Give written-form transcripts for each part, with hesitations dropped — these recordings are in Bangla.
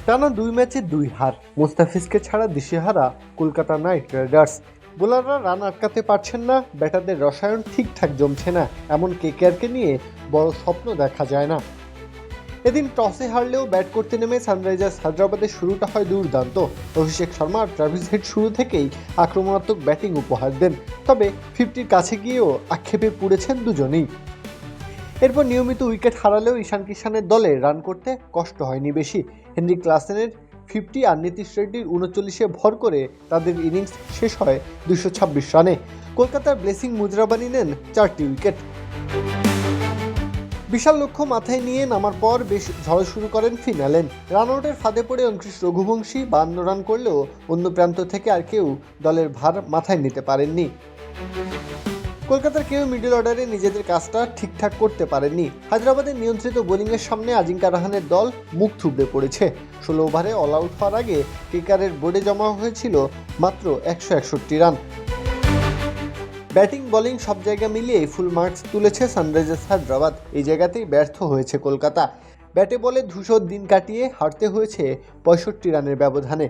টানা 2 ম্যাচে 2 হার, মুস্তাফিজকে ছাড়া দিশেহারা কলকাতা নাইট রাইডার্স। বোলাররা রান আটকাতে পারছেন না, ব্যাটারদের রসায়ন ঠিকঠাক জমছে না, এমন কেকেআরকে নিয়ে বড় স্বপ্ন দেখা যায় না। এদিন টসে হারলেও ব্যাট করতে নেমে সানরাইজার্স হায়দ্রাবাদের শুরুটা হয় দুর্দান্ত। অভিষেক শর্মা আর ট্রাভিস হেড শুরু থেকেই আক্রমণাত্মক ব্যাটিং উপহার দেন, তবে 50-র কাছে গিয়েও আক্ষেপে পুড়েছেন দুজনেই। এরপর নিয়মিত উইকেট হারালেও ঈশান কিষানের দলে রান করতে কষ্ট হয়নি বেশি। হেনরি ক্লাসেনের 50 আর নীতিশ রেড্ডির 39-এ ভর করে তাদের ইনিংস শেষ হয় 226 রানে। কলকাতার ব্লেসিং মুজরাবানি নেন 4টি উইকেট। বিশাল লক্ষ্য মাথায় নিয়ে নামার পর বেশ ঝড় শুরু করেন ফিন অ্যালেন। রান আউটের ফাঁদে পড়ে অঙ্কুশ রঘুবংশী 52 রান করলেও অন্য প্রান্ত থেকে আর কেউ দলের ভার মাথায় নিতে পারেননি। কলকাতার কেউ মিডল অর্ডারে নিজেদের কাজটা ঠিকঠাক করতে পারেননি। হায়দ্রাবাদের নিয়ন্ত্রিত বোলিংয়ের সামনে আজিঙ্কা রাহানের দল মুখ থুবড়ে পড়েছে। 16 ওভারে অল আউট হওয়ার আগে কেকেআরের বোর্ডে জমা হয়েছিল মাত্র 161 রান। ব্যাটিং বোলিং সব জায়গা মিলিয়ে ফুল মার্কস তুলেছে সানরাইজার্স হায়দ্রাবাদ। এই জায়গাতেই ব্যর্থ হয়েছে কলকাতা। ব্যাটে বলে ধূসর দিন কাটিয়ে হারতে হয়েছে 65 রানের ব্যবধানে।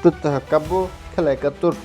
প্রত্যহ কাব্য, খেলা 71।